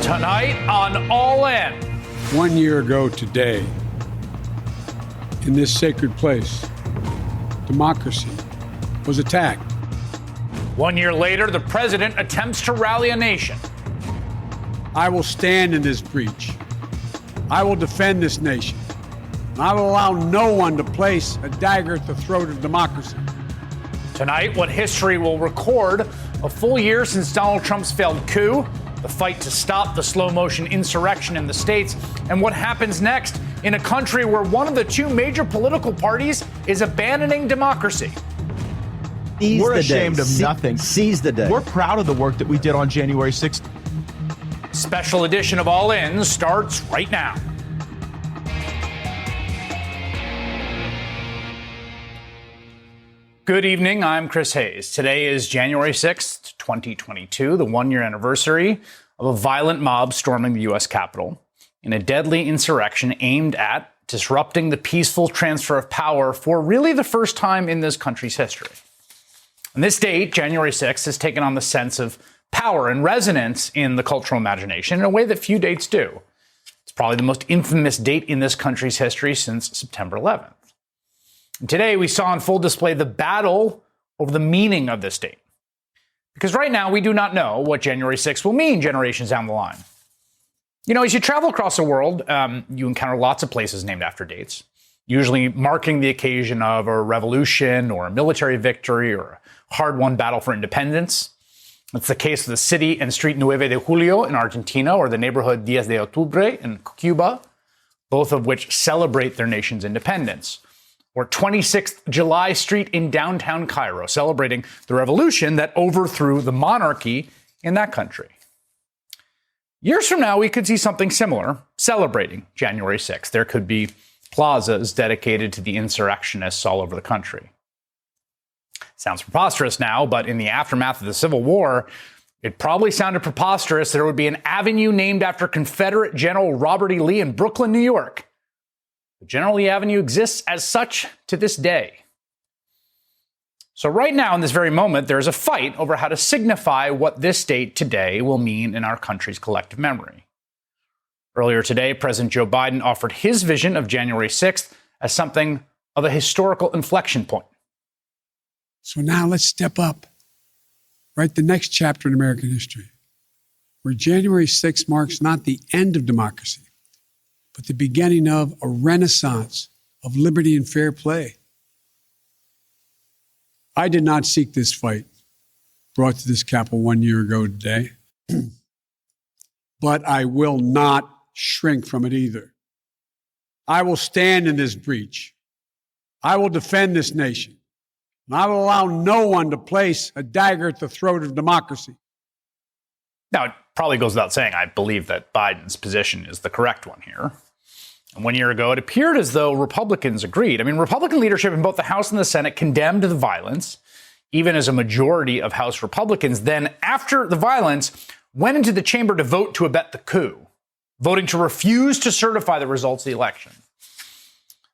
Tonight on All In. 1 year ago today, in this sacred place, democracy was attacked. 1 year later, the president attempts to rally a nation. I will stand in this breach. I will defend this nation. And I will allow no one to place a dagger at the throat of democracy. Tonight, what history will record a full year since Donald Trump's failed coup, the fight to stop the slow-motion insurrection in the states, and what happens next in a country where one of the two major political parties is abandoning democracy. We're ashamed of nothing. Seize the day. We're proud of the work that we did on January 6th. Special edition of All In starts right now. Good evening, I'm Chris Hayes. Today is January 6th, 2022, the one-year anniversary of a violent mob storming the U.S. Capitol in a deadly insurrection aimed at disrupting the peaceful transfer of power for really the first time in this country's history. And this date, January 6th, has taken on the sense of power and resonance in the cultural imagination in a way that few dates do. It's probably the most infamous date in this country's history since September 11th. And today, we saw on full display the battle over the meaning of this date. Because right now, we do not know what January 6th will mean generations down the line. You know, as you travel across the world, you encounter lots of places named after dates, usually marking the occasion of a revolution or a military victory or a hard-won battle for independence. It's the case of the city and street 9 de Julio in Argentina or the neighborhood 10 de Octubre in Cuba, both of which celebrate their nation's independence. Or 26th July Street in downtown Cairo, celebrating the revolution that overthrew the monarchy in that country. Years from now, we could see something similar, celebrating January 6th. There could be plazas dedicated to the insurrectionists all over the country. Sounds preposterous now, but in the aftermath of the Civil War, it probably sounded preposterous that there would be an avenue named after Confederate General Robert E. Lee in Brooklyn, New York. General Lee Avenue exists as such to this day. So right now, in this very moment, there is a fight over how to signify what this date today will mean in our country's collective memory. Earlier today, President Joe Biden offered his vision of January 6th as something of a historical inflection point. So now let's step up, write the next chapter in American history, where January 6th marks not the end of democracy, but the beginning of a renaissance of liberty and fair play. I did not seek this fight brought to this Capitol 1 year ago today, but I will not shrink from it either. I will stand in this breach. I will defend this nation, and I will allow no one to place a dagger at the throat of democracy. Now, it probably goes without saying, I believe that Biden's position is the correct one here. And 1 year ago, it appeared as though Republicans agreed. I mean, Republican leadership in both the House and the Senate condemned the violence, even as a majority of House Republicans then, after the violence, went into the chamber to vote to abet the coup, voting to refuse to certify the results of the election.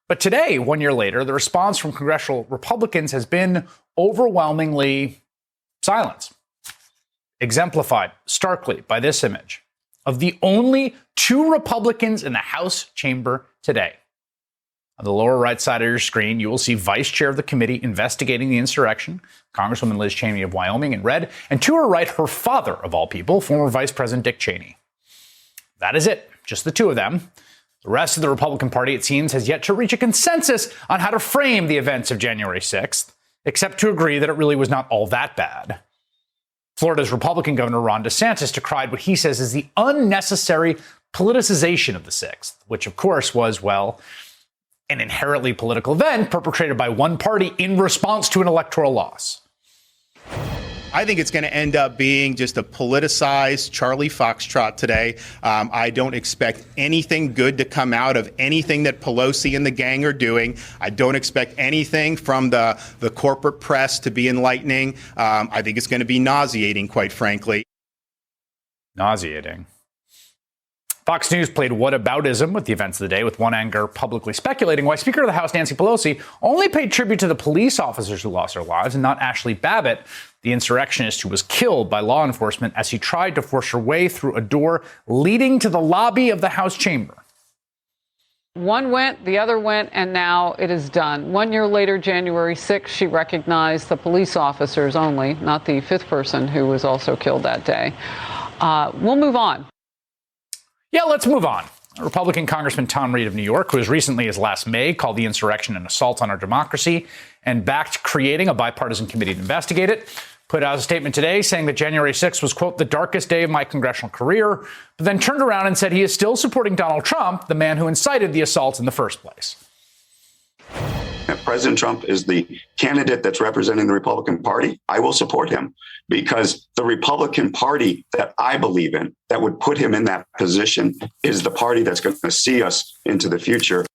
But today, 1 year later, the response from congressional Republicans has been overwhelmingly silence, exemplified starkly by this image of the only two Republicans in the House chamber today. On the lower right side of your screen, you will see Vice Chair of the committee investigating the insurrection, Congresswoman Liz Cheney of Wyoming in red, and to her right, her father, of all people, former Vice President Dick Cheney. That is it, just the two of them. The rest of the Republican Party, it seems, has yet to reach a consensus on how to frame the events of January 6th, except to agree that it really was not all that bad. Florida's Republican Governor Ron DeSantis decried what he says is the unnecessary politicization of the 6th, which, of course, was, well, an inherently political event perpetrated by one party in response to an electoral loss. I think it's going to end up being just a politicized Charlie Foxtrot today. I don't expect anything good to come out of anything that Pelosi and the gang are doing. I don't expect anything from the corporate press to be enlightening. I think it's going to be nauseating, quite frankly. Nauseating. Fox News played whataboutism with the events of the day, with one anchor publicly speculating why Speaker of the House Nancy Pelosi only paid tribute to the police officers who lost their lives and not Ashley Babbitt, the insurrectionist who was killed by law enforcement as he tried to force her way through a door leading to the lobby of the House chamber. One went, the other went, and now it is done. 1 year later, January 6th, she recognized the police officers only, not the fifth person who was also killed that day. We'll move on. Yeah, let's move on. Republican Congressman Tom Reed of New York, who as recently as last May called the insurrection an assault on our democracy and backed creating a bipartisan committee to investigate it, put out a statement today saying that January 6th was, quote, the darkest day of my congressional career, but then turned around and said he is still supporting Donald Trump, the man who incited the assault in the first place. President Trump is the candidate that's representing the Republican Party. I will support him because the Republican Party that I believe in, that would put him in that position, is the party that's going to see us into the future.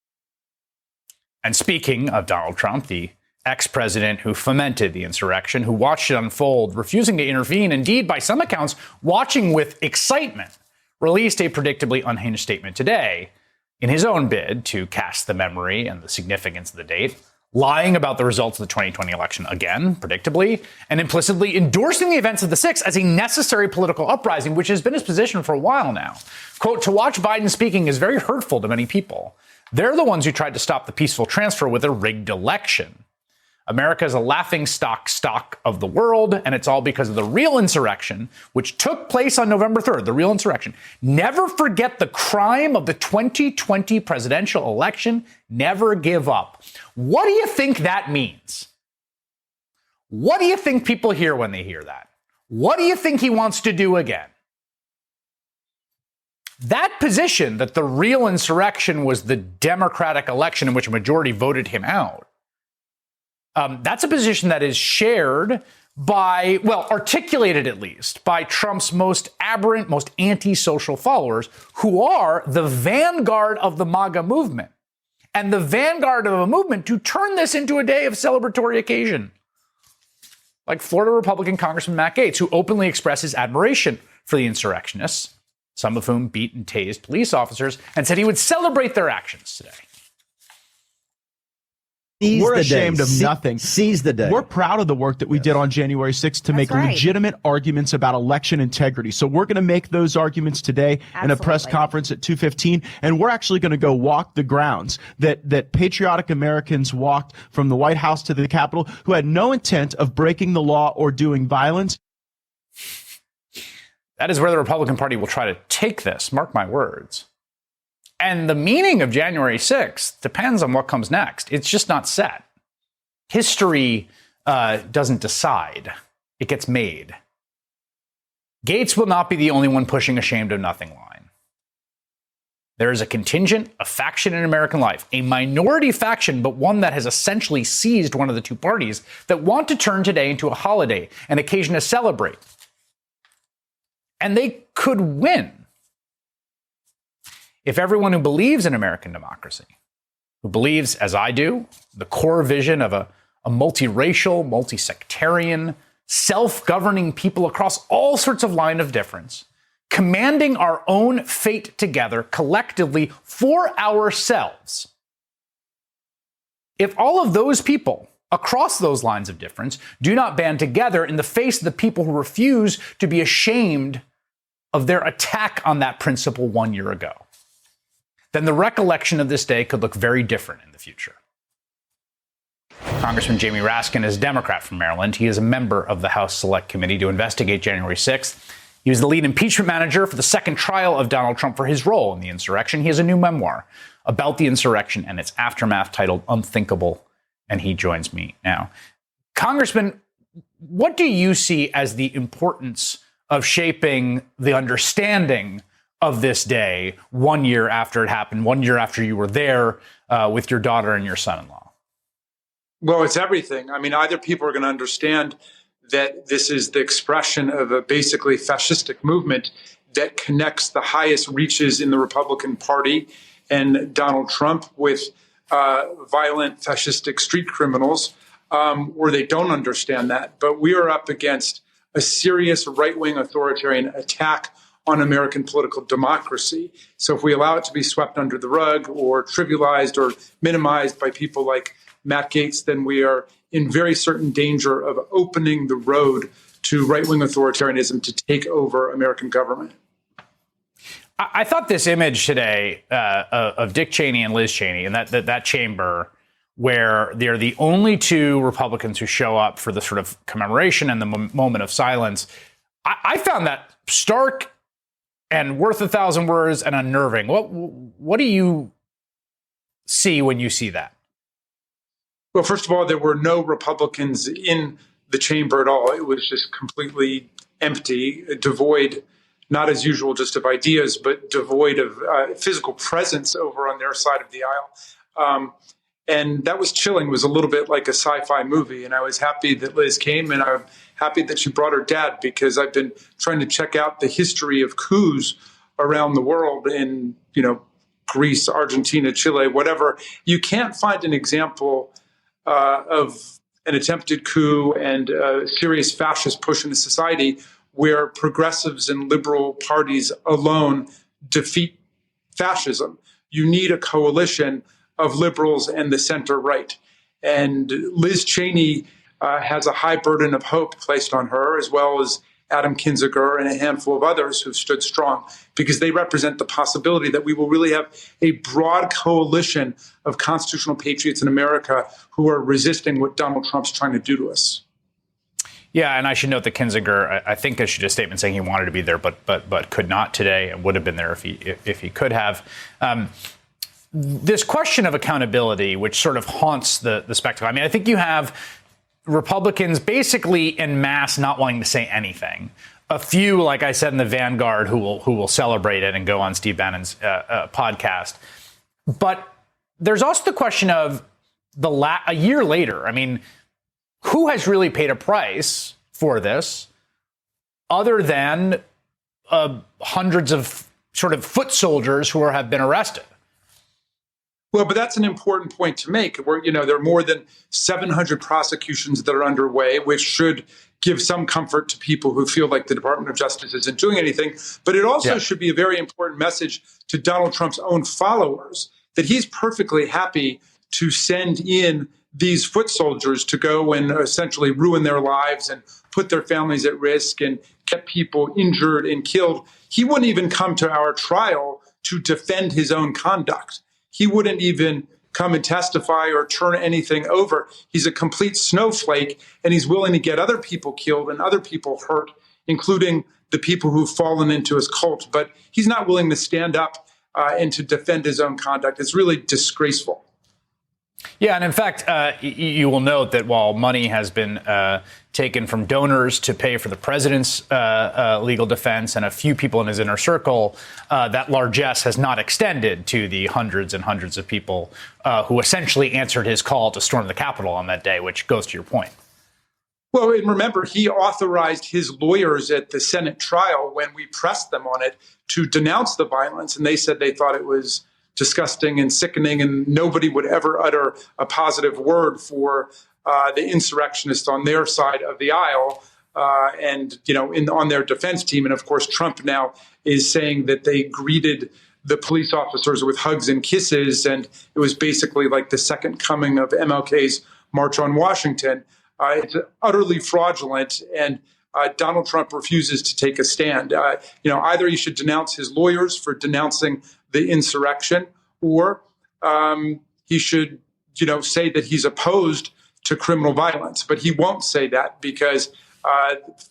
And speaking of Donald Trump, the ex-president who fomented the insurrection, who watched it unfold, refusing to intervene, indeed, by some accounts, watching with excitement, released a predictably unhinged statement today in his own bid to cast the memory and the significance of the date, lying about the results of the 2020 election again, predictably, and implicitly endorsing the events of the 6th as a necessary political uprising, which has been his position for a while now. Quote, to watch Biden speaking is very hurtful to many people. They're the ones who tried to stop the peaceful transfer with a rigged election. America is a laughingstock of the world, and it's all because of the real insurrection, which took place on November 3rd, the real insurrection. Never forget the crime of the 2020 presidential election. Never give up. What do you think that means? What do you think people hear when they hear that? What do you think he wants to do again? That position that the real insurrection was the Democratic election in which a majority voted him out, that's a position that is shared by, well, articulated at least, by Trump's most aberrant, most antisocial followers, who are the vanguard of the MAGA movement. And the vanguard of a movement to turn this into a day of celebratory occasion. Like Florida Republican Congressman Matt Gaetz, who openly expresses admiration for the insurrectionists, some of whom beat and tased police officers, and said he would celebrate their actions today. We're ashamed of nothing. Seize the day. We're proud of the work that we did on January 6th to make legitimate arguments about election integrity. So we're going to make those arguments today in a press conference at 2:15, and we're actually going to go walk the grounds that patriotic Americans walked from the White House to the Capitol, who had no intent of breaking the law or doing violence. That is where the Republican Party will try to take this, mark my words. And the meaning of January 6th depends on what comes next. It's just not set. History doesn't decide. It gets made. Gaetz will not be the only one pushing ashamed of nothing line. There is a contingent, a faction in American life, a minority faction, but one that has essentially seized one of the two parties, that want to turn today into a holiday, an occasion to celebrate. And they could win if everyone who believes in American democracy, who believes, as I do, the core vision of a multiracial, multi-sectarian, self-governing people across all sorts of line of difference, commanding our own fate together collectively for ourselves. If all of those people across those lines of difference do not band together in the face of the people who refuse to be ashamed of their attack on that principle 1 year ago, then the recollection of this day could look very different in the future. Congressman Jamie Raskin is a Democrat from Maryland. He is a member of the House Select Committee to investigate January 6th. He was the lead impeachment manager for the second trial of Donald Trump for his role in the insurrection. He has a new memoir about the insurrection and its aftermath titled Unthinkable, and he joins me now. Congressman, what do you see as the importance of shaping the understanding of this day 1 year after it happened, 1 year after you were there with your daughter and your son-in-law? Well, it's everything. I mean, either people are going to understand that this is the expression of a basically fascistic movement that connects the highest reaches in the Republican Party and Donald Trump with violent fascistic street criminals, or they don't understand that. But we are up against a serious right-wing authoritarian attack on American political democracy. So if we allow it to be swept under the rug or trivialized or minimized by people like Matt Gaetz, then we are in very certain danger of opening the road to right-wing authoritarianism to take over American government. I thought this image today of Dick Cheney and Liz Cheney and that chamber where they're the only two Republicans who show up for the sort of commemoration and the moment of silence, I found that stark and worth 1,000 words and unnerving. What do you see when you see that? Well, first of all, there were no Republicans in the chamber at all. It was just completely empty, devoid, not as usual just of ideas, but devoid of physical presence over on their side of the aisle. And that was chilling. It was a little bit like a sci-fi movie. And I was happy that Liz came, and I'm happy that she brought her dad, because I've been trying to check out the history of coups around the world in, Greece, Argentina, Chile, whatever. You can't find an example of an attempted coup and a serious fascist push into society where progressives and liberal parties alone defeat fascism. You need a coalition of liberals and the center right. And Liz Cheney has a high burden of hope placed on her, as well as Adam Kinzinger and a handful of others who've stood strong, because they represent the possibility that we will really have a broad coalition of constitutional patriots in America who are resisting what Donald Trump's trying to do to us. Yeah, and I should note that Kinzinger, I think, issued a statement saying he wanted to be there, but could not today, and would have been there if he could have. This question of accountability, which sort of haunts the spectacle. I mean, I think you have Republicans basically en masse not wanting to say anything. A few, like I said, in the vanguard who will celebrate it and go on Steve Bannon's podcast. But there's also the question of a year later. I mean, who has really paid a price for this other than hundreds of sort of foot soldiers who have been arrested? Well, but that's an important point to make. Where, there are more than 700 prosecutions that are underway, which should give some comfort to people who feel like the Department of Justice isn't doing anything. But it also should be a very important message to Donald Trump's own followers that he's perfectly happy to send in these foot soldiers to go and essentially ruin their lives and put their families at risk and get people injured and killed. He wouldn't even come to our trial to defend his own conduct. He wouldn't even come and testify or turn anything over. He's a complete snowflake, and he's willing to get other people killed and other people hurt, including the people who've fallen into his cult. But he's not willing to stand up and to defend his own conduct. It's really disgraceful. Yeah, and in fact, you will note that while money has been taken from donors to pay for the president's legal defense and a few people in his inner circle, that largesse has not extended to the hundreds and hundreds of people who essentially answered his call to storm the Capitol on that day, which goes to your point. Well, and remember, he authorized his lawyers at the Senate trial when we pressed them on it to denounce the violence, and they said they thought it was disgusting and sickening, and nobody would ever utter a positive word for the insurrectionists on their side of the aisle, on their defense team. And of course, Trump now is saying that they greeted the police officers with hugs and kisses, and it was basically like the second coming of MLK's March on Washington. It's utterly fraudulent, and Donald Trump refuses to take a stand. Either he should denounce his lawyers for denouncing the insurrection, or he should, say that he's opposed to criminal violence. But he won't say that because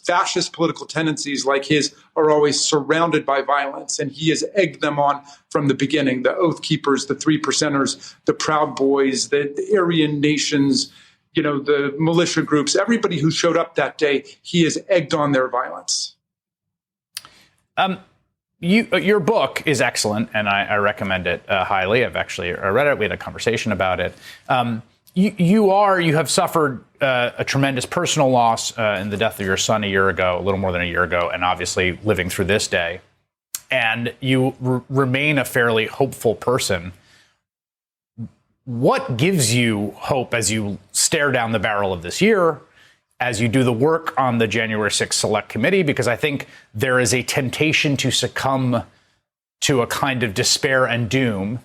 fascist political tendencies like his are always surrounded by violence, and he has egged them on from the beginning. The Oath Keepers, the Three Percenters, the Proud Boys, the Aryan Nations, the militia groups, everybody who showed up that day, he has egged on their violence. Your book is excellent, and I recommend it highly. I've actually read it. We had a conversation about it. You have suffered a tremendous personal loss in the death of your son a little more than a year ago, and obviously living through this day. And you remain a fairly hopeful person. What gives you hope as you stare down the barrel of this year, as you do the work on the January 6th Select Committee, because I think there is a temptation to succumb to a kind of despair and doom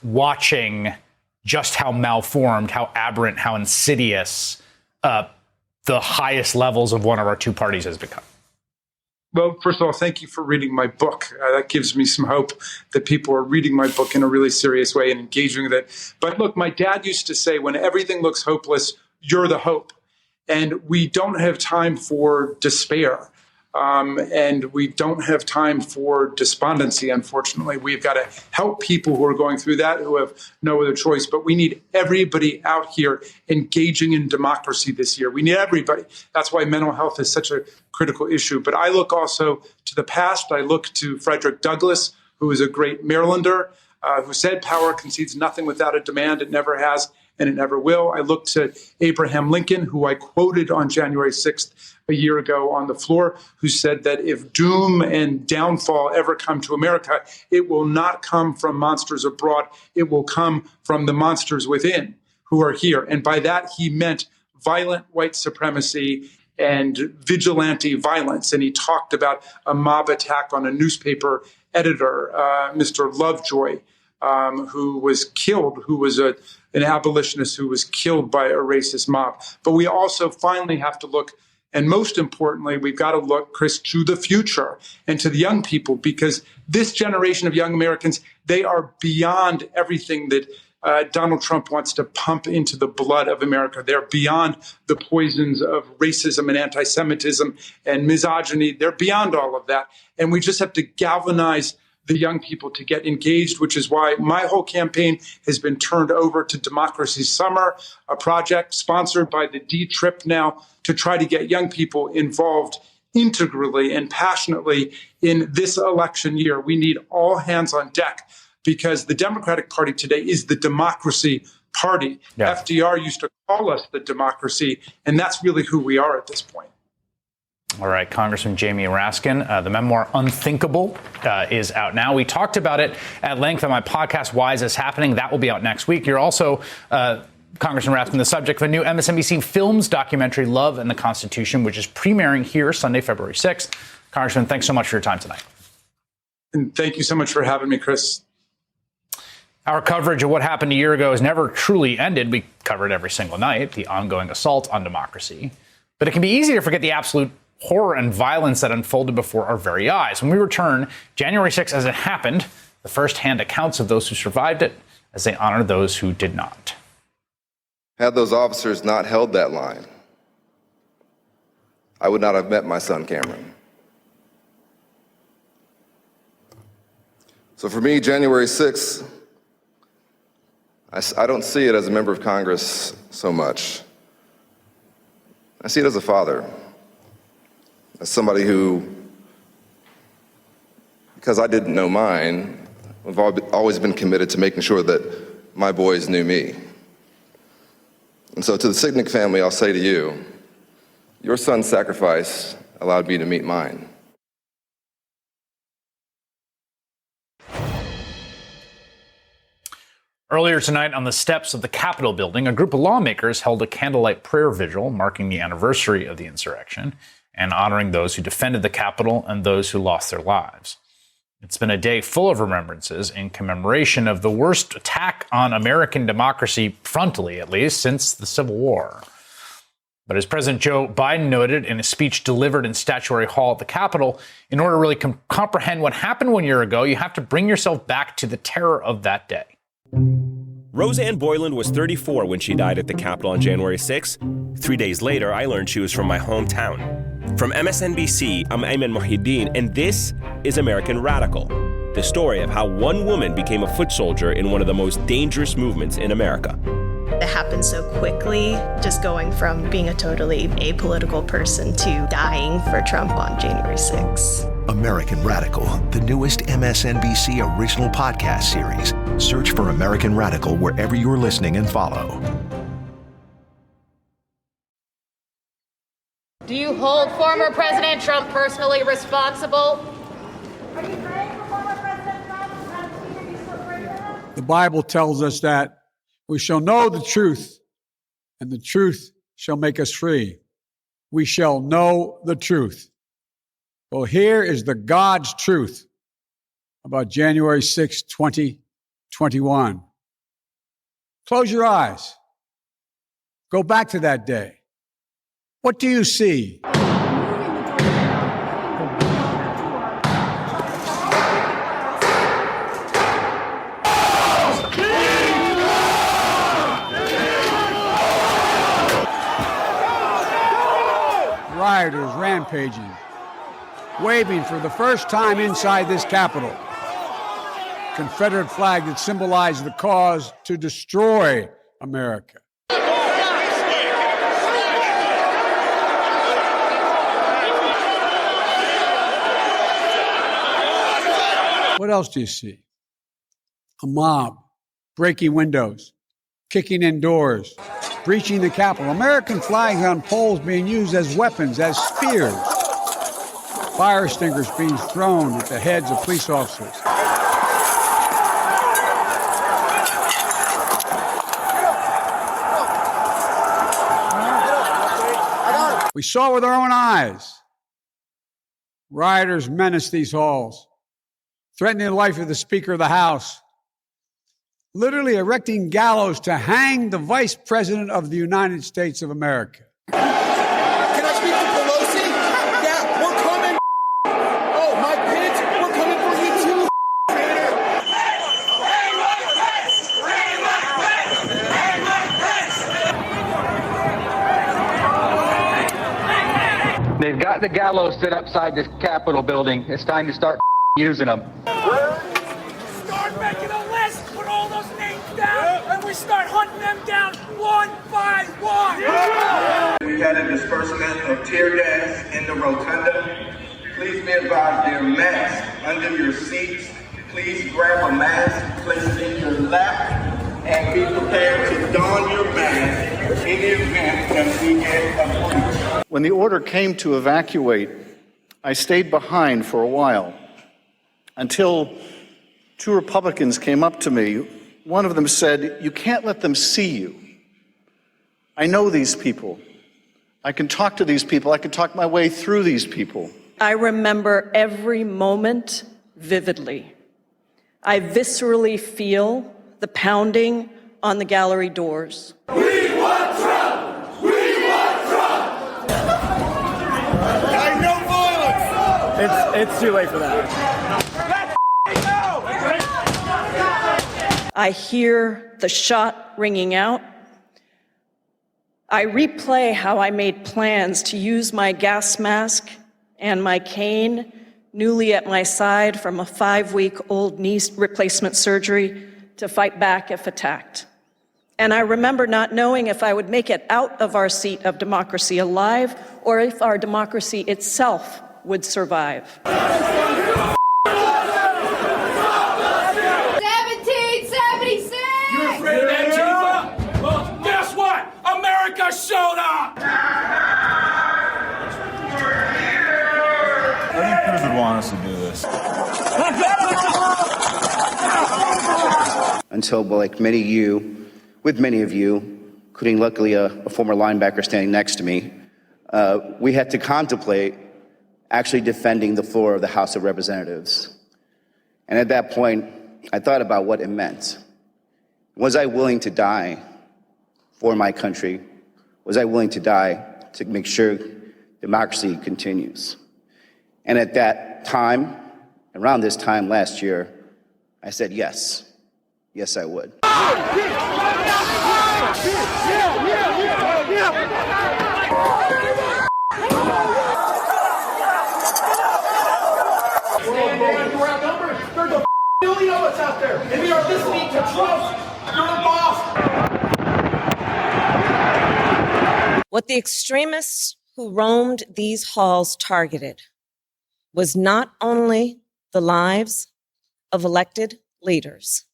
watching just how malformed, how aberrant, how insidious the highest levels of one of our two parties has become. Well, first of all, thank you for reading my book. That gives me some hope that people are reading my book in a really serious way and engaging with it. But look, my dad used to say, when everything looks hopeless, you're the hope. And we don't have time for despair. And we don't have time for despondency, unfortunately. We've got to help people who are going through that, who have no other choice. But we need everybody out here engaging in democracy this year. We need everybody. That's why mental health is such a critical issue. But I look also to the past. I look to Frederick Douglass, who is a great Marylander, who said power concedes nothing without a demand. It never has, and it never will. I look to Abraham Lincoln, who I quoted on January 6th a year ago on the floor, who said that if doom and downfall ever come to America, it will not come from monsters abroad. It will come from the monsters within who are here. And by that, he meant violent white supremacy and vigilante violence. And he talked about a mob attack on a newspaper editor, Mr. Lovejoy, who was killed, who was an abolitionist who was killed by a racist mob. But we also finally have to look, and most importantly, we've got to look, Chris, to the future and to the young people, because this generation of young Americans, they are beyond everything that Donald Trump wants to pump into the blood of America. They're beyond the poisons of racism and anti-Semitism and misogyny. They're beyond all of that. And we just have to galvanize the young people to get engaged, which is why my whole campaign has been turned over to Democracy Summer, a project sponsored by the D-Trip now to try to get young people involved integrally and passionately in this election year. We need all hands on deck because the Democratic Party today is the democracy party. Yeah. FDR used to call us the democracy, and that's really who we are at this point. All right, Congressman Jamie Raskin, the memoir Unthinkable is out now. We talked about it at length on my podcast, Why Is This Happening? That will be out next week. You're also, Congressman Raskin, the subject of a new MSNBC Films documentary, Love and the Constitution, which is premiering here Sunday, February 6th. Congressman, thanks so much for your time tonight. And thank you so much for having me, Chris. Our coverage of what happened a year ago has never truly ended. We cover it every single night, the ongoing assault on democracy. But it can be easy to forget the absolute horror and violence that unfolded before our very eyes. When we return, January 6th as it happened, the first-hand accounts of those who survived it as they honor those who did not. Had those officers not held that line, I would not have met my son, Cameron. So for me, January 6th, I don't see it as a member of Congress so much. I see it as a father. As somebody who, because I didn't know mine, I've always been committed to making sure that my boys knew me. And so to the Sicknick family, I'll say to you, your son's sacrifice allowed me to meet mine. Earlier tonight on the steps of the Capitol building, a group of lawmakers held a candlelight prayer vigil marking the anniversary of the insurrection and honoring those who defended the Capitol and those who lost their lives. It's been a day full of remembrances in commemoration of the worst attack on American democracy, frontally at least, since the Civil War. But as President Joe Biden noted in a speech delivered in Statuary Hall at the Capitol, in order to really comprehend what happened 1 year ago, you have to bring yourself back to the terror of that day. Roseanne Boyland was 34 when she died at the Capitol on January 6. 3 days later, I learned she was from my hometown. From MSNBC, I'm Ayman Mohyeldin, and this is American Radical, the story of how one woman became a foot soldier in one of the most dangerous movements in America. It happened so quickly, just going from being a totally apolitical person to dying for Trump on January 6th. American Radical, the newest MSNBC original podcast series. Search for American Radical wherever you're listening and follow. Do you hold former President Trump personally responsible? Are you praying for former President Trump? Are you still praying for him? The Bible tells us that we shall know the truth, and the truth shall make us free. we shall know the truth. Well, here is the God's truth about January 6, 2021. Close your eyes. Go back to that day. What do you see? Rioters rampaging, waving for the first time inside this Capitol. Confederate flag that symbolized the cause to destroy America. What else do you see? A mob breaking windows, kicking in doors, breaching the Capitol. American flags on poles being used as weapons, as spears. Fire extinguishers being thrown at the heads of police officers. We saw with our own eyes. Rioters menaced these halls, threatening the life of the Speaker of the House, literally erecting gallows to hang the Vice President of the United States of America. Can I speak to Pelosi? Yeah, we're coming. Oh, my kids, we're coming for you too, traitor. They've got the gallows set outside this Capitol building. It's time to start using them. Start making a list, put all those names down, and we start hunting them down one by one. We had a disbursement of tear gas in the rotunda. Please be advised there are masks under your seats. Please grab a mask, place it in your lap, and be prepared to don your mask in the event that we get a breach. When the order came to evacuate, I stayed behind for a while until two Republicans came up to me. One of them said, "You can't let them see you. I know these people. I can talk to these people. I can talk my way through these people." I remember every moment vividly. I viscerally feel the pounding on the gallery doors. We want Trump! We want Trump! I know violence! It's too late for that. I hear the shot ringing out. I replay how I made plans to use my gas mask and my cane, newly at my side from a 5-week-old knee replacement surgery, to fight back if attacked. And I remember not knowing if I would make it out of our seat of democracy alive or if our democracy itself would survive. 1776! You're afraid of that, Chief? Well, guess what? America showed up! I think Cruz would want us to do this. Until, like many of you, including luckily a former linebacker standing next to me, we had to contemplate actually defending the floor of the House of Representatives. And at that point, I thought about what it meant. Was I willing to die for my country? Was I willing to die to make sure democracy continues? And at that time, around this time last year, I said yes. Yes, I would. There's a million of us out there, and we are listening to Trump. You're the boss. What the extremists who roamed these halls targeted was not only the lives of elected leaders.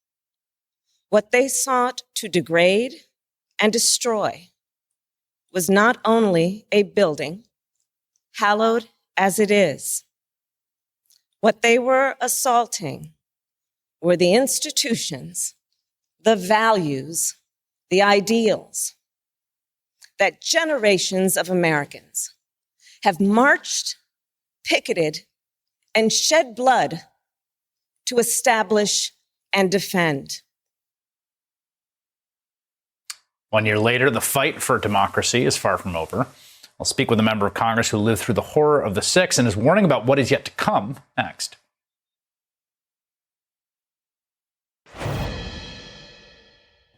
What they sought to degrade and destroy was not only a building, hallowed as it is. What they were assaulting were the institutions, the values, the ideals that generations of Americans have marched, picketed, and shed blood to establish and defend. 1 year later, the fight for democracy is far from over. I'll speak with a member of Congress who lived through the horror of the 6 and is warning about what is yet to come next.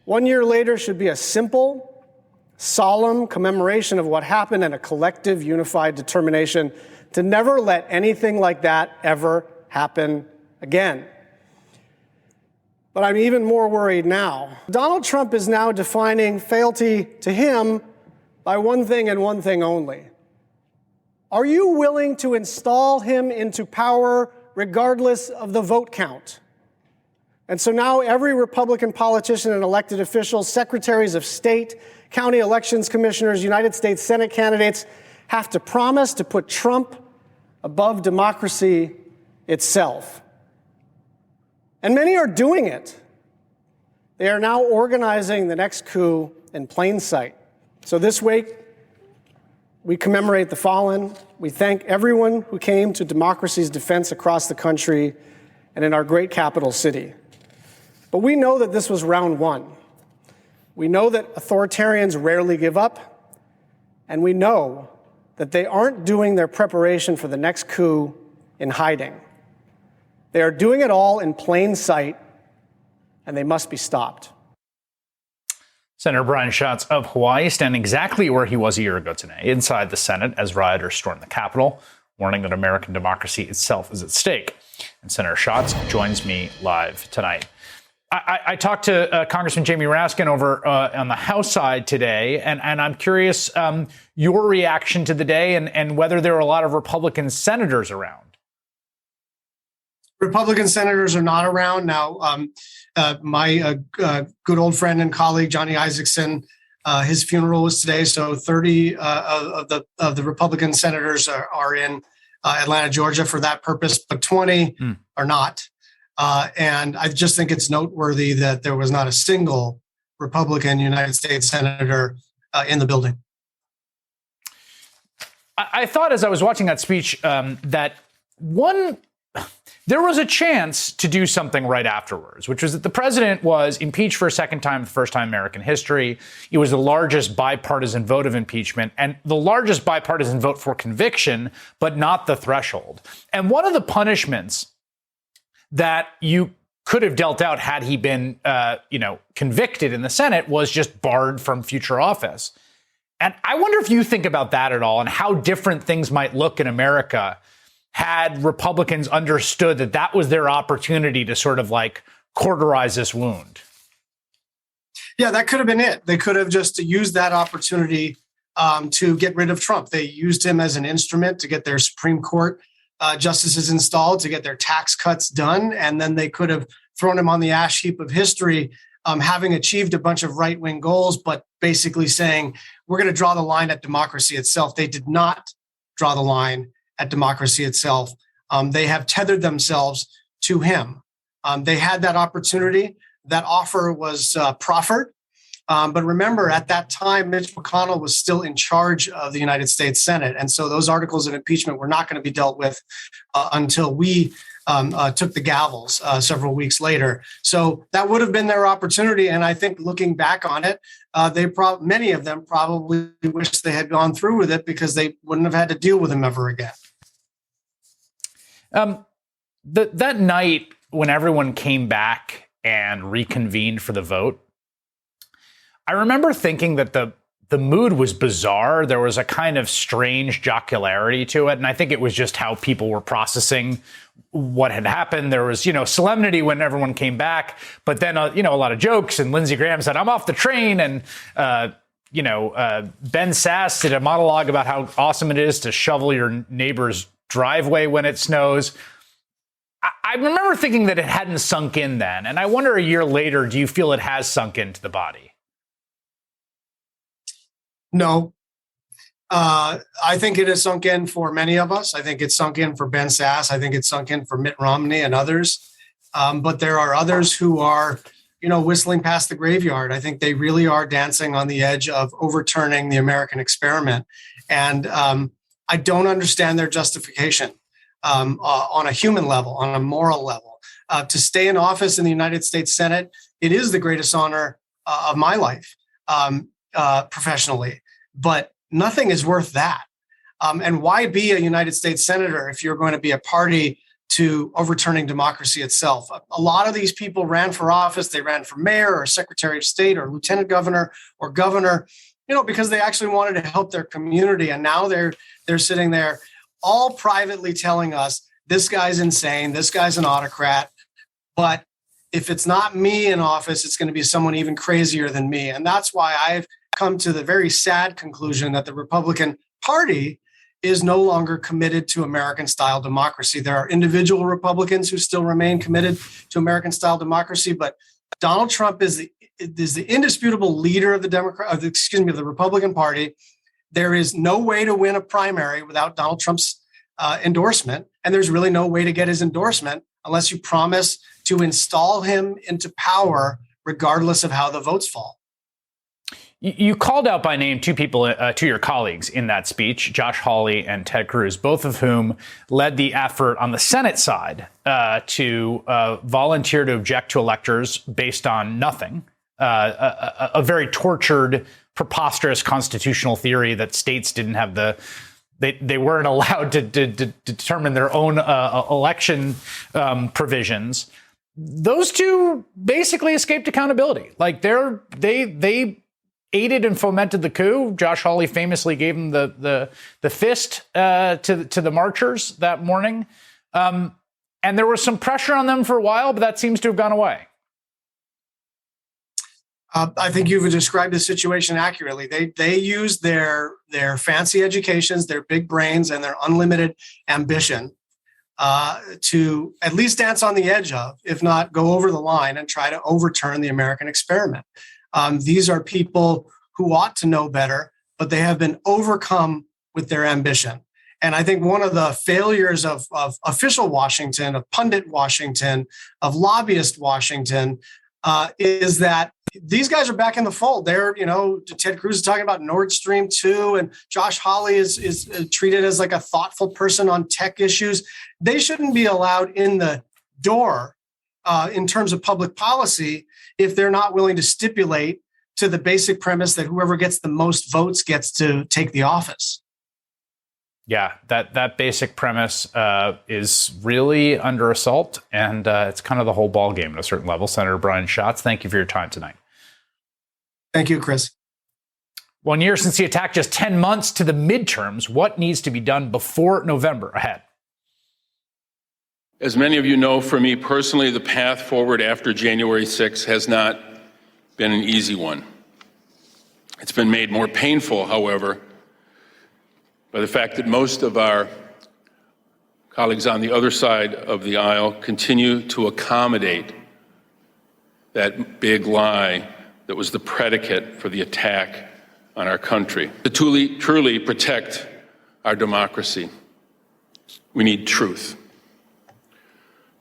One year later should be a simple, solemn commemoration of what happened and a collective, unified determination to never let anything like that ever happen again. But I'm even more worried now. Donald Trump is now defining fealty to him by one thing and one thing only. Are you willing to install him into power regardless of the vote count? And so now every Republican politician and elected officials, secretaries of state, county elections commissioners, United States Senate candidates have to promise to put Trump above democracy itself. And many are doing it. They are now organizing the next coup in plain sight. So this week, we commemorate the fallen. We thank everyone who came to democracy's defense across the country and in our great capital city. But we know that this was round one. We know that authoritarians rarely give up, and we know that they aren't doing their preparation for the next coup in hiding. They are doing it all in plain sight, and they must be stopped. Senator Brian Schatz of Hawaii standing exactly where he was a year ago today, inside the Senate as rioters stormed the Capitol, warning that American democracy itself is at stake. And Senator Schatz joins me live tonight. I talked to Congressman Jamie Raskin over on the House side today, and I'm curious your reaction to the day and whether there are a lot of Republican senators around. Republican senators are not around now. My good old friend and colleague, Johnny Isakson, his funeral was today. So 30 of the Republican senators are in Atlanta, Georgia for that purpose, but 20 are not. And I just think it's noteworthy that there was not a single Republican United States senator in the building. I thought as I was watching that speech that there was a chance to do something right afterwards, which was that the president was impeached for a second time, the first time in American history. It was the largest bipartisan vote of impeachment and the largest bipartisan vote for conviction, but not the threshold. And one of the punishments that you could have dealt out had he been, convicted in the Senate was just barred from future office. And I wonder if you think about that at all and how different things might look in America had Republicans understood that that was their opportunity to sort of like cauterize this wound. Yeah, that could have been it. They could have just used that opportunity to get rid of Trump. They used him as an instrument to get their Supreme Court justices installed, to get their tax cuts done, and then they could have thrown him on the ash heap of history, having achieved a bunch of right-wing goals, but basically saying, we're going to draw the line at democracy itself. They did not draw the line at democracy itself. They have tethered themselves to him. They had that opportunity. That offer was proffered. But remember, at that time, Mitch McConnell was still in charge of the United States Senate. And so those articles of impeachment were not going to be dealt with until we took the gavels several weeks later. So that would have been their opportunity. And I think looking back on it, many of them probably wish they had gone through with it because they wouldn't have had to deal with him ever again. That night when everyone came back and reconvened for the vote, I remember thinking that the mood was bizarre. There was a kind of strange jocularity to it. And I think it was just how people were processing what had happened. There was, solemnity when everyone came back, but then, a lot of jokes. And Lindsey Graham said, I'm off the train. And, Ben Sass did a monologue about how awesome it is to shovel your neighbor's driveway when it snows. I remember thinking that it hadn't sunk in then. And I wonder a year later, do you feel it has sunk into the body? No. I think it has sunk in for many of us. I think it's sunk in for Ben Sass. I think it's sunk in for Mitt Romney and others. But there are others who are, whistling past the graveyard. I think they really are dancing on the edge of overturning the American experiment. And I I don't understand their justification on a human level, on a moral level. To stay in office in the United States Senate, it is the greatest honor of my life professionally, but nothing is worth that. And why be a United States Senator if you're going to be a party to overturning democracy itself? A lot of these people ran for office. They ran for mayor or secretary of state or lieutenant governor or governor, because they actually wanted to help their community. And now they're sitting there all privately telling us, this guy's insane, this guy's an autocrat. But if it's not me in office, it's going to be someone even crazier than me. And that's why I've come to the very sad conclusion that the Republican Party is no longer committed to American-style democracy. There are individual Republicans who still remain committed to American-style democracy, but Donald Trump is the indisputable leader of the Republican Party. There is no way to win a primary without Donald Trump's endorsement, and there's really no way to get his endorsement unless you promise to install him into power, regardless of how the votes fall. You called out by name two people, two of your colleagues in that speech, Josh Hawley and Ted Cruz, both of whom led the effort on the Senate side to volunteer to object to electors based on nothing, a very tortured, preposterous constitutional theory that states didn't have they weren't allowed to determine their own election provisions. Those two basically escaped accountability. Like they aided and fomented the coup. Josh Hawley famously gave him the fist to the marchers that morning. And there was some pressure on them for a while, but that seems to have gone away. I think you've described the situation accurately. They use their fancy educations, their big brains, and their unlimited ambition to at least dance on the edge of, if not go over the line and try to overturn the American experiment. These are people who ought to know better, but they have been overcome with their ambition. And I think one of the failures of official Washington, of pundit Washington, of lobbyist Washington, is that these guys are back in the fold. They're, Ted Cruz is talking about Nord Stream 2, and Josh Hawley is treated as like a thoughtful person on tech issues. They shouldn't be allowed in the door in terms of public policy if they're not willing to stipulate to the basic premise that whoever gets the most votes gets to take the office. Yeah, that basic premise is really under assault, and it's kind of the whole ball game at a certain level. Senator Brian Schatz, thank you for your time tonight. Thank you, Chris. 1 year since the attack, just 10 months to the midterms. What needs to be done before November ahead? As many of you know, for me personally, the path forward after January 6th has not been an easy one. It's been made more painful, however, by the fact that most of our colleagues on the other side of the aisle continue to accommodate that big lie that was the predicate for the attack on our country. To truly protect our democracy, we need truth.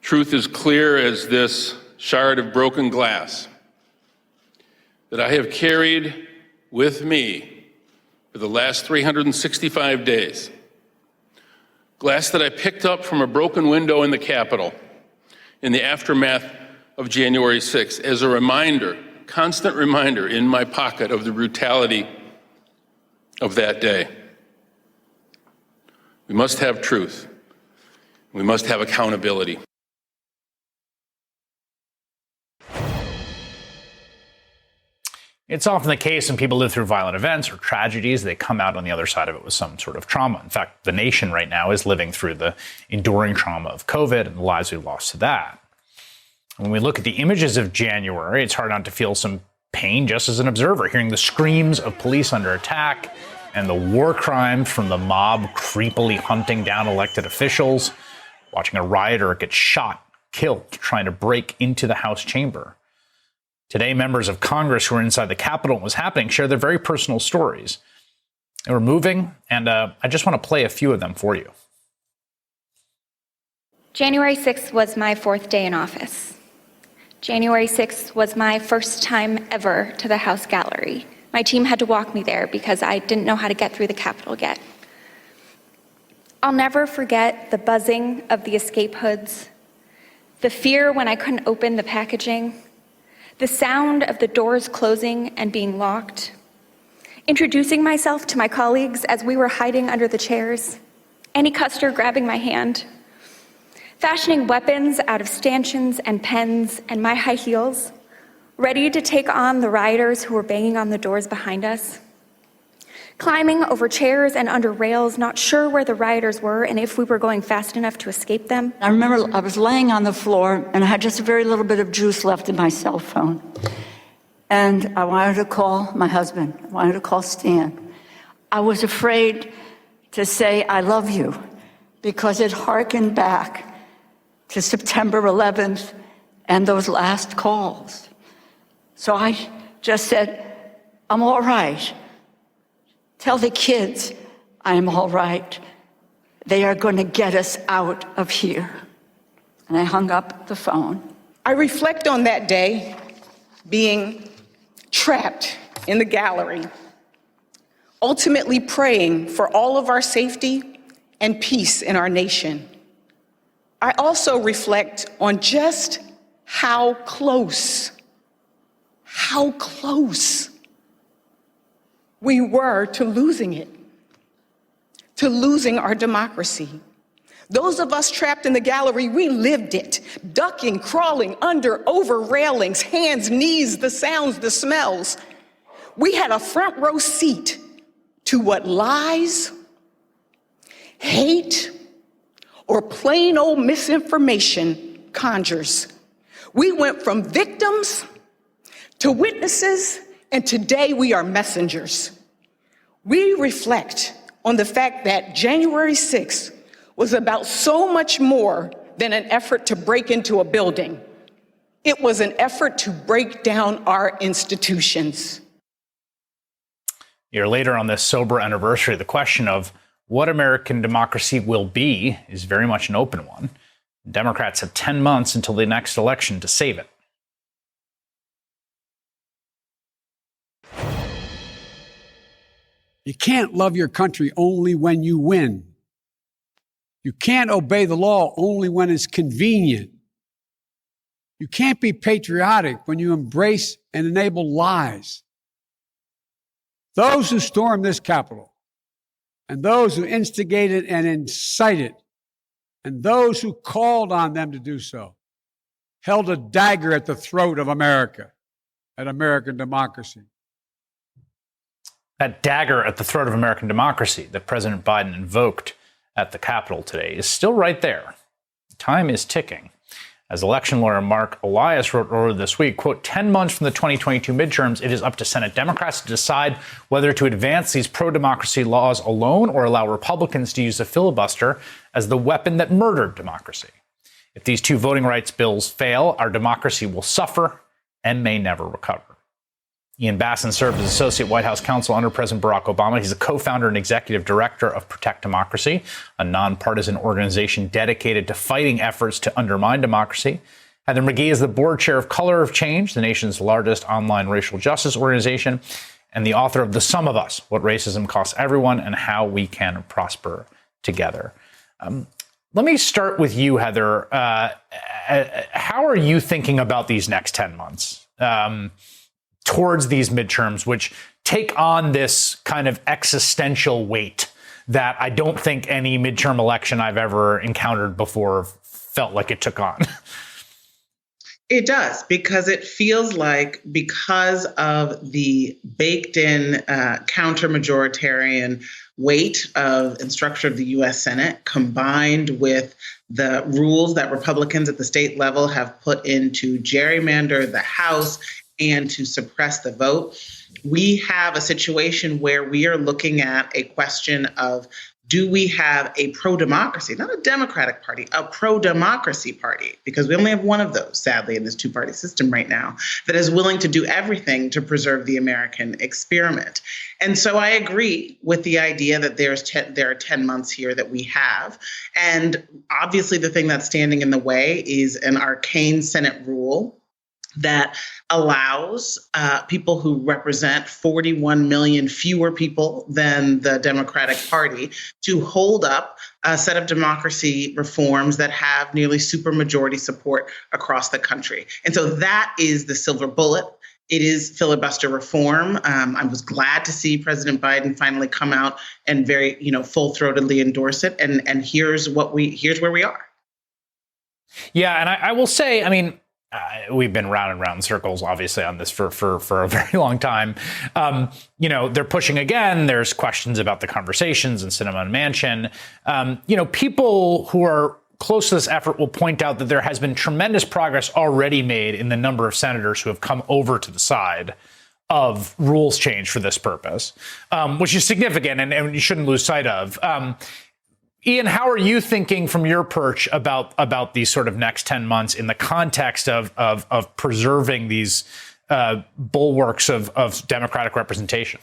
Truth is clear as this shard of broken glass that I have carried with me for the last 365 days. Glass that I picked up from a broken window in the Capitol in the aftermath of January 6th as a reminder, constant reminder in my pocket of the brutality of that day. We must have truth. We must have accountability. It's often the case when people live through violent events or tragedies, they come out on the other side of it with some sort of trauma. In fact, the nation right now is living through the enduring trauma of COVID and the lives we've lost to that. When we look at the images of January, it's hard not to feel some pain just as an observer, hearing the screams of police under attack and the war crimes from the mob creepily hunting down elected officials, watching a rioter get shot, killed, trying to break into the House chamber. Today, members of Congress who were inside the Capitol and was happening share their very personal stories. They were moving, and I just want to play a few of them for you. January 6th was my 4th day in office. January 6th was my first time ever to the House gallery. My team had to walk me there because I didn't know how to get through the Capitol yet. I'll never forget the buzzing of the escape hoods, the fear when I couldn't open the packaging, the sound of the doors closing and being locked, introducing myself to my colleagues as we were hiding under the chairs, Annie Custer grabbing my hand, fashioning weapons out of stanchions and pens and my high heels, ready to take on the rioters who were banging on the doors behind us, climbing over chairs and under rails, not sure where the rioters were and if we were going fast enough to escape them. I remember I was laying on the floor and I had just a very little bit of juice left in my cell phone. And I wanted to call my husband. I wanted to call Stan. I was afraid to say, I love you, because it harkened back to September 11th and those last calls. So I just said, I'm all right. Tell the kids I'm all right. They are going to get us out of here. And I hung up the phone. I reflect on that day being trapped in the gallery, ultimately praying for all of our safety and peace in our nation. I also reflect on just how close we were to losing it, to losing our democracy. Those of us trapped in the gallery, we lived it, ducking, crawling under, over railings, hands, knees, the sounds, the smells. We had a front row seat to what lies, hate, or plain old misinformation conjures. We went from victims to witnesses, and today we are messengers. We reflect on the fact that January 6th was about so much more than an effort to break into a building. It was an effort to break down our institutions. A year later on this sober anniversary, the question of what American democracy will be is very much an open one. Democrats have 10 months until the next election to save it. You can't love your country only when you win. You can't obey the law only when it's convenient. You can't be patriotic when you embrace and enable lies. Those who stormed this Capitol, and those who instigated and incited, and those who called on them to do so, held a dagger at the throat of America, at American democracy. That dagger at the throat of American democracy that President Biden invoked at the Capitol today is still right there. Time is ticking. As election lawyer Mark Elias wrote earlier this week, quote, 10 months from the 2022 midterms, it is up to Senate Democrats to decide whether to advance these pro-democracy laws alone or allow Republicans to use the filibuster as the weapon that murdered democracy. If these two voting rights bills fail, our democracy will suffer and may never recover. Ian Bassin served as Associate White House Counsel under President Barack Obama. He's a co-founder and executive director of Protect Democracy, a nonpartisan organization dedicated to fighting efforts to undermine democracy. Heather McGhee is the board chair of Color of Change, the nation's largest online racial justice organization, and the author of The Sum of Us, What Racism Costs Everyone and How We Can Prosper Together. Let me start with you, Heather. How are you thinking about these next 10 months? Towards these midterms, which take on this kind of existential weight that I don't think any midterm election I've ever encountered before felt like it took on. It does, because it feels like, because of the baked in counter-majoritarian weight of and structure of the U.S. Senate, combined with the rules that Republicans at the state level have put into gerrymander the House and to suppress the vote, we have a situation where we are looking at a question of, do we have a pro-democracy, not a Democratic Party, a pro-democracy party? Because we only have one of those, sadly, in this two-party system right now, that is willing to do everything to preserve the American experiment. And so I agree with the idea that there are 10 months here that we have. And obviously the thing that's standing in the way is an arcane Senate rule that allows people who represent 41 million fewer people than the Democratic Party to hold up a set of democracy reforms that have nearly supermajority support across the country. And so that is the silver bullet. It is filibuster reform. I was glad to see President Biden finally come out and very, full-throatedly endorse it. And here's where we are. Yeah, and I will say, I mean, we've been round and round in circles, obviously, on this for a very long time. They're pushing again. There's questions about the conversations in Sinema and Manchin. People who are close to this effort will point out that there has been tremendous progress already made in the number of senators who have come over to the side of rules change for this purpose, which is significant and you shouldn't lose sight of. Ian, how are you thinking from your perch about these sort of next 10 months in the context of preserving these bulwarks of democratic representation?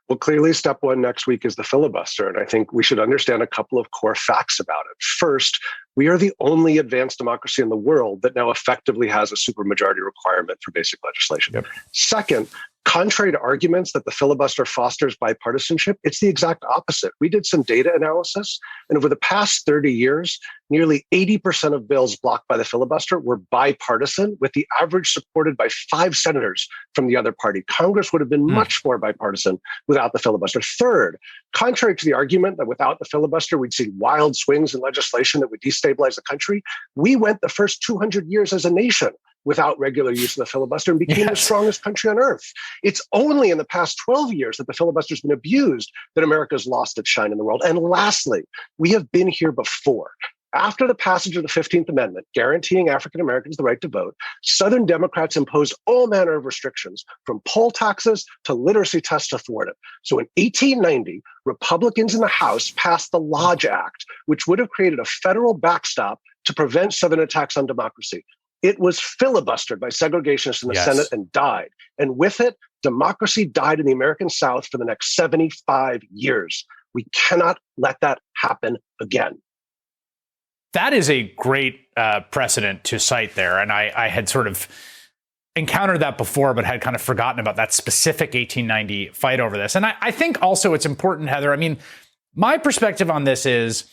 Well, clearly, step one next week is the filibuster. And I think we should understand a couple of core facts about it. First, we are the only advanced democracy in the world that now effectively has a supermajority requirement for basic legislation. Yep. Second, contrary to arguments that the filibuster fosters bipartisanship, it's the exact opposite. We did some data analysis, and over the past 30 years, nearly 80% of bills blocked by the filibuster were bipartisan, with the average supported by 5 senators from the other party. Congress would have been much more bipartisan without the filibuster. Third, contrary to the argument that without the filibuster, we'd see wild swings in legislation that would destabilize the country, we went the first 200 years as a nation without regular use of the filibuster and became the strongest country on earth. It's only in the past 12 years that the filibuster has been abused that America's lost its shine in the world. And lastly, we have been here before. After the passage of the 15th Amendment, guaranteeing African Americans the right to vote, Southern Democrats imposed all manner of restrictions, from poll taxes to literacy tests to thwart it. So in 1890, Republicans in the House passed the Lodge Act, which would have created a federal backstop to prevent Southern attacks on democracy. It was filibustered by segregationists in the Senate and died. And with it, democracy died in the American South for the next 75 years. We cannot let that happen again. That is a great precedent to cite there. And I had sort of encountered that before, but had kind of forgotten about that specific 1890 fight over this. And I think also it's important, Heather, I mean, my perspective on this is,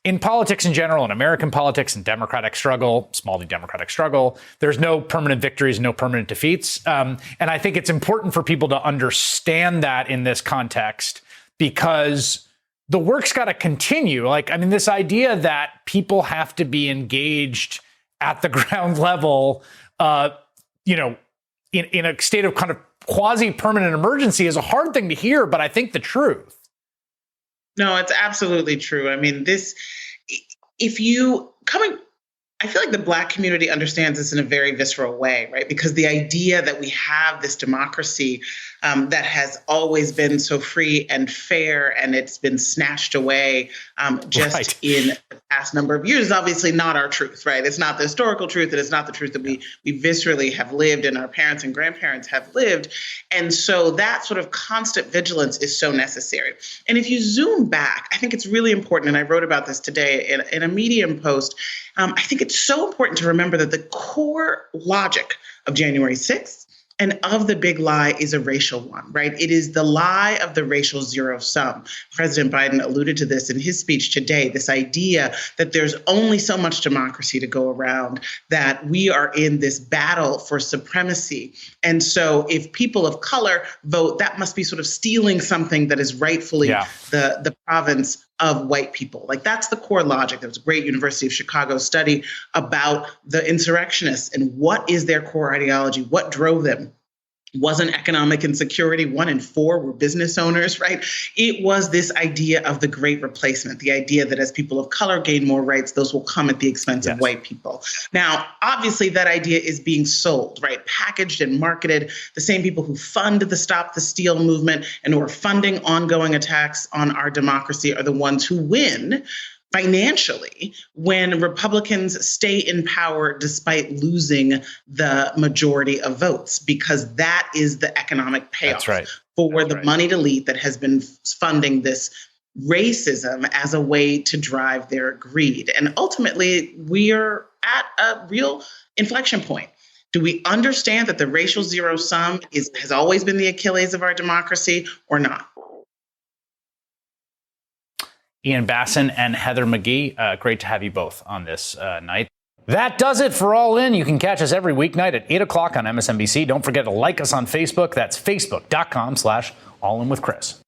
in politics in general, in American politics and democratic struggle, small d democratic struggle, there's no permanent victories, no permanent defeats. And I think it's important for people to understand that in this context, because the work's got to continue. This idea that people have to be engaged at the ground level, in a state of kind of quasi-permanent emergency is a hard thing to hear, but I think the truth. No, it's absolutely true. I mean, I feel like the Black community understands this in a very visceral way, right? Because the idea that we have this democracy that has always been so free and fair, and it's been snatched away in the past number of years is obviously not our truth, right? It's not the historical truth, and it's not the truth that we viscerally have lived and our parents and grandparents have lived. And so that sort of constant vigilance is so necessary. And if you zoom back, I think it's really important, and I wrote about this today in a Medium post, I think it's so important to remember that the core logic of January 6th and of the big lie is a racial one, right? It is the lie of the racial zero sum. President Biden alluded to this in his speech today, this idea that there's only so much democracy to go around, that we are in this battle for supremacy. And so if people of color vote, that must be sort of stealing something that is rightfully the province of white people. That's the core logic. There was a great University of Chicago study about the insurrectionists and what is their core ideology, what drove them. Wasn't economic insecurity. 1 in 4 were business owners, right? It was this idea of the great replacement, the idea that as people of color gain more rights, those will come at the expense of white people. Now, obviously, that idea is being sold, right? Packaged and marketed. The same people who fund the Stop the Steal movement and who are funding ongoing attacks on our democracy are the ones who win financially when Republicans stay in power despite losing the majority of votes, because that is the economic payoff for the moneyed elite that has been funding this racism as a way to drive their greed. And ultimately, we are at a real inflection point. Do we understand that the racial zero sum has always been the Achilles of our democracy or not? Ian Bassin and Heather McGhee, great to have you both on this night. That does it for All In. You can catch us every weeknight at 8 o'clock on MSNBC. Don't forget to like us on Facebook. That's facebook.com/allinwithchris.